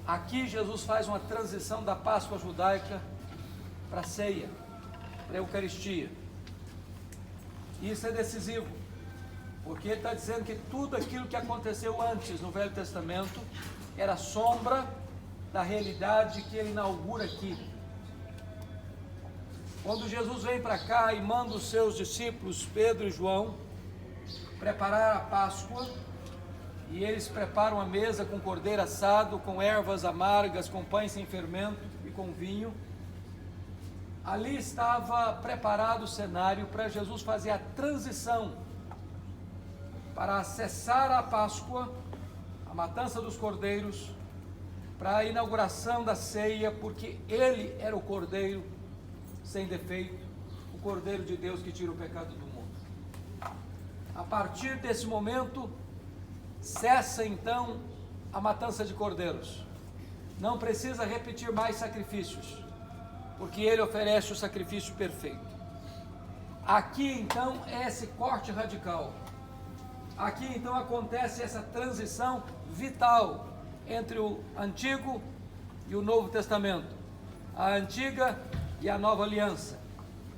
Aqui Jesus faz uma transição da Páscoa judaica para a ceia, para a Eucaristia. Isso é decisivo, porque ele está dizendo que tudo aquilo que aconteceu antes no Velho Testamento era sombra da realidade que ele inaugura aqui. Quando Jesus vem para cá e manda os seus discípulos, Pedro e João, preparar a Páscoa, e eles preparam a mesa com cordeiro assado, com ervas amargas, com pães sem fermento e com vinho. Ali estava preparado o cenário para Jesus fazer a transição, para cessar a Páscoa, a matança dos cordeiros, para a inauguração da ceia, porque ele era o cordeiro sem defeito, o cordeiro de Deus que tira o pecado do mundo. A partir desse momento, cessa então a matança de cordeiros. Não precisa repetir mais sacrifícios, porque ele oferece o sacrifício perfeito. Aqui então é esse corte radical. Aqui então acontece essa transição vital entre o Antigo e o Novo Testamento, a Antiga e a Nova Aliança,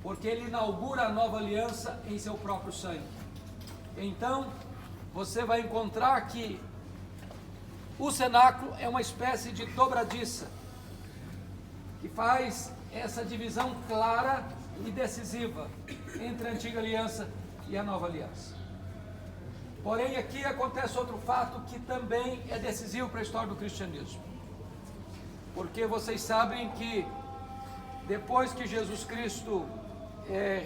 porque ele inaugura a Nova Aliança em seu próprio sangue. Então, você vai encontrar que o cenáculo é uma espécie de dobradiça, que faz essa divisão clara e decisiva entre a Antiga Aliança e a Nova Aliança. Porém, aqui acontece outro fato que também é decisivo para a história do cristianismo, porque vocês sabem que depois que Jesus Cristo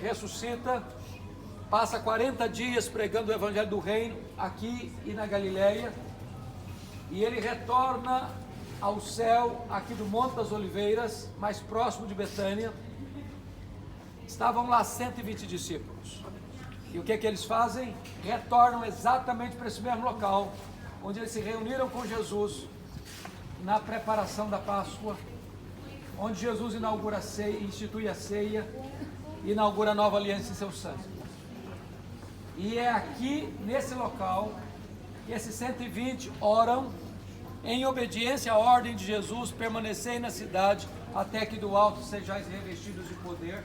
ressuscita, passa 40 dias pregando o Evangelho do Reino aqui e na Galileia, e ele retorna ao céu aqui do Monte das Oliveiras, mais próximo de Betânia. Estavam lá 120 discípulos, e o que é que eles fazem? Retornam exatamente para esse mesmo local, onde eles se reuniram com Jesus na preparação da Páscoa, onde Jesus inaugura a ceia, institui a ceia, inaugura a nova aliança em seu sangue. E é aqui, nesse local, que esses 120 oram, em obediência à ordem de Jesus, permanecei na cidade, até que do alto sejais revestidos de poder.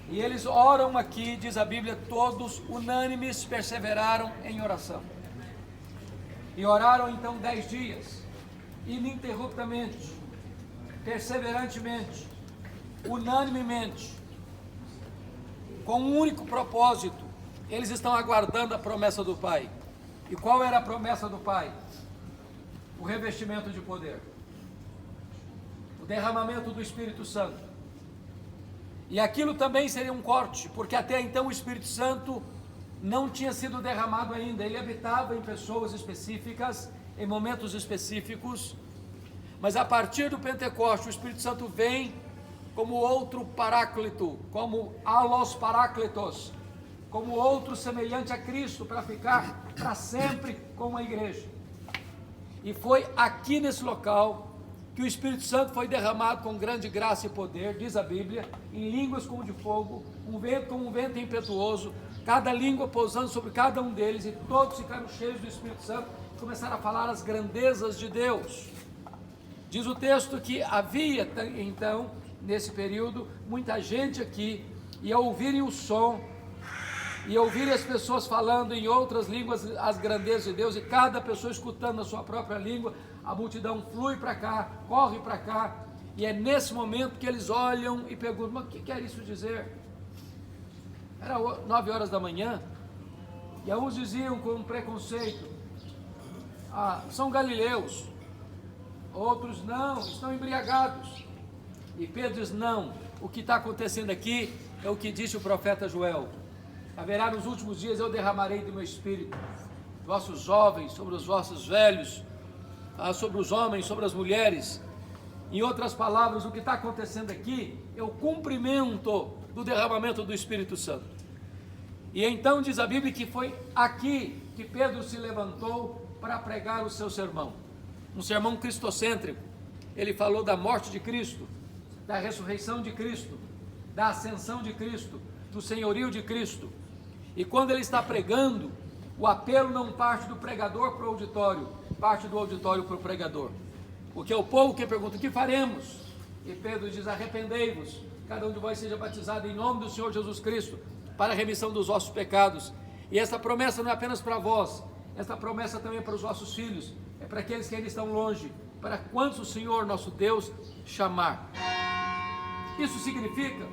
E eles oram aqui, diz a Bíblia, todos unânimes perseveraram em oração. E oraram então 10 dias, ininterruptamente, perseverantemente, unanimemente, com um único propósito. Eles estão aguardando a promessa do Pai. E qual era a promessa do Pai? O revestimento de poder, o derramamento do Espírito Santo. E aquilo também seria um corte, porque até então o Espírito Santo não tinha sido derramado ainda. Ele habitava em pessoas específicas, em momentos específicos, mas a partir do Pentecostes o Espírito Santo vem como outro paráclito, como allos paráclitos, como outro semelhante a Cristo, para ficar para sempre com a igreja. E foi aqui nesse local que o Espírito Santo foi derramado com grande graça e poder, diz a Bíblia, em línguas como de fogo, como um vento impetuoso, cada língua pousando sobre cada um deles, e todos ficaram cheios do Espírito Santo e começaram a falar as grandezas de Deus. Diz o texto que havia então, nesse período, muita gente aqui, e ao ouvirem o som, e ouvirem as pessoas falando em outras línguas as grandezas de Deus, e cada pessoa escutando na sua própria língua, a multidão flui para cá, corre para cá, e é nesse momento que eles olham e perguntam: mas o que quer isso dizer? Era 9 horas da manhã, e alguns diziam com preconceito: são galileus. Outros: não, estão embriagados. E Pedro diz: não, o que está acontecendo aqui é o que disse o profeta Joel: haverá nos últimos dias, eu derramarei do meu espírito, vossos jovens, sobre os vossos velhos, sobre os homens, sobre as mulheres. Em outras palavras, o que está acontecendo aqui é o cumprimento do derramamento do Espírito Santo. E então diz a Bíblia que foi aqui que Pedro se levantou para pregar o seu sermão, um sermão cristocêntrico. Ele falou da morte de Cristo, da ressurreição de Cristo, da ascensão de Cristo, do senhorio de Cristo. E quando ele está pregando, o apelo não parte do pregador para o auditório, parte do auditório para o pregador. Porque é o povo que pergunta: o que faremos? E Pedro diz: arrependei-vos, cada um de vós seja batizado em nome do Senhor Jesus Cristo, para a remissão dos vossos pecados. E essa promessa não é apenas para vós, essa promessa também é para os vossos filhos, é para aqueles que ainda estão longe, para quantos o Senhor nosso Deus chamar. Isso significa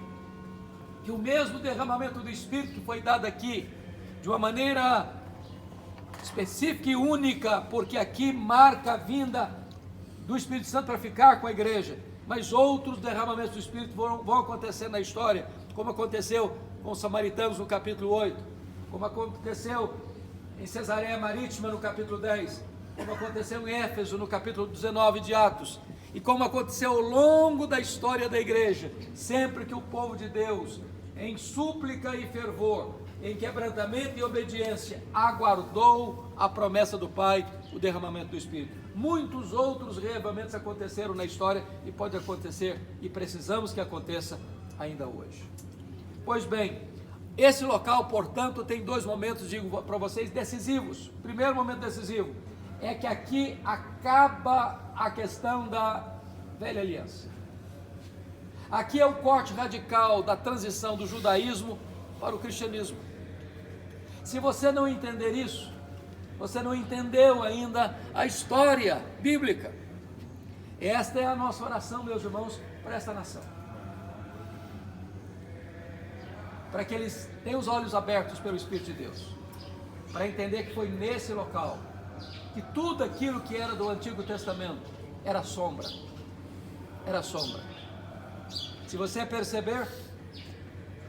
que o mesmo derramamento do Espírito que foi dado aqui, de uma maneira específica e única, porque aqui marca a vinda do Espírito Santo para ficar com a igreja, mas outros derramamentos do Espírito vão acontecer na história, como aconteceu com os samaritanos no capítulo 8, como aconteceu em Cesareia Marítima no capítulo 10, como aconteceu em Éfeso no capítulo 19 de Atos, e como aconteceu ao longo da história da igreja, sempre que o povo de Deus, em súplica e fervor, em quebrantamento e obediência, aguardou a promessa do Pai, o derramamento do Espírito. Muitos outros reavivamentos aconteceram na história e pode acontecer, e precisamos que aconteça ainda hoje. Pois bem, esse local, portanto, tem dois momentos, digo para vocês, decisivos. O primeiro momento decisivo é que aqui acaba a questão da velha aliança. Aqui é o corte radical da transição do judaísmo para o cristianismo. Se você não entender isso, você não entendeu ainda a história bíblica. Esta é a nossa oração, meus irmãos, para esta nação. Para que eles tenham os olhos abertos pelo Espírito de Deus, para entender que foi nesse local que tudo aquilo que era do Antigo Testamento era sombra. Era sombra. Se você perceber,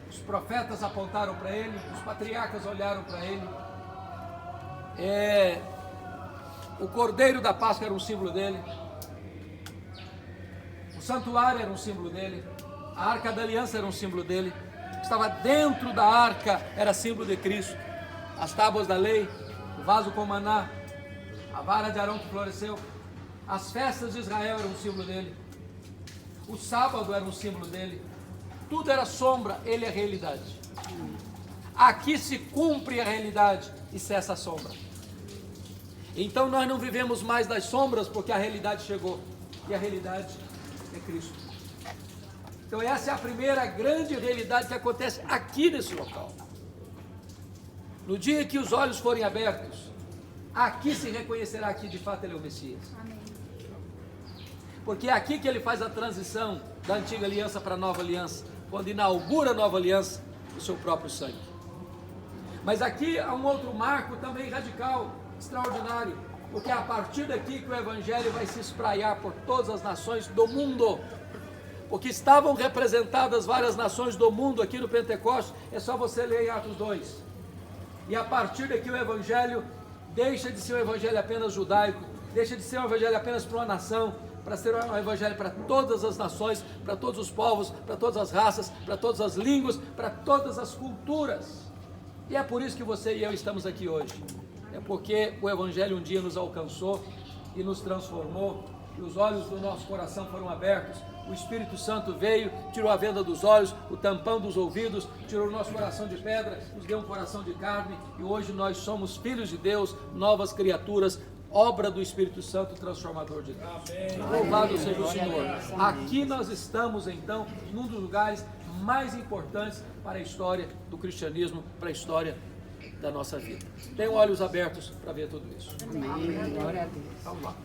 os profetas apontaram para ele, os patriarcas olharam para ele, o Cordeiro da Páscoa era um símbolo dele, o santuário era um símbolo dele, a Arca da Aliança era um símbolo dele, estava dentro da arca era símbolo de Cristo, as tábuas da lei, o vaso com maná, a vara de Arão que floresceu, as festas de Israel eram um símbolo dele, o sábado era um símbolo dele, tudo era sombra, ele é a realidade. Aqui se cumpre a realidade e cessa a sombra. Então nós não vivemos mais das sombras, porque a realidade chegou, e a realidade é Cristo. Então essa é a primeira grande realidade que acontece aqui nesse local. No dia que os olhos forem abertos, aqui se reconhecerá que de fato ele é o Messias. Amém. Porque é aqui que ele faz a transição da antiga aliança para a nova aliança, quando inaugura a nova aliança, o seu próprio sangue. Mas aqui há um outro marco também radical, extraordinário, porque é a partir daqui que o Evangelho vai se espraiar por todas as nações do mundo, porque estavam representadas várias nações do mundo aqui no Pentecostes, é só você ler em Atos 2, e a partir daqui o Evangelho deixa de ser um Evangelho apenas judaico, deixa de ser um Evangelho apenas para uma nação, para ser um Evangelho para todas as nações, para todos os povos, para todas as raças, para todas as línguas, para todas as culturas. E é por isso que você e eu estamos aqui hoje. É porque o Evangelho um dia nos alcançou e nos transformou, e os olhos do nosso coração foram abertos, o Espírito Santo veio, tirou a venda dos olhos, o tampão dos ouvidos, tirou o nosso coração de pedra, nos deu um coração de carne, e hoje nós somos filhos de Deus, novas criaturas, obra do Espírito Santo transformador de Deus. Amém. Louvado seja o Senhor. Aqui nós estamos então num dos lugares mais importantes para a história do cristianismo, para a história da nossa vida. Tenham olhos abertos para ver tudo isso. Amém. Glória a Deus. Vamos lá.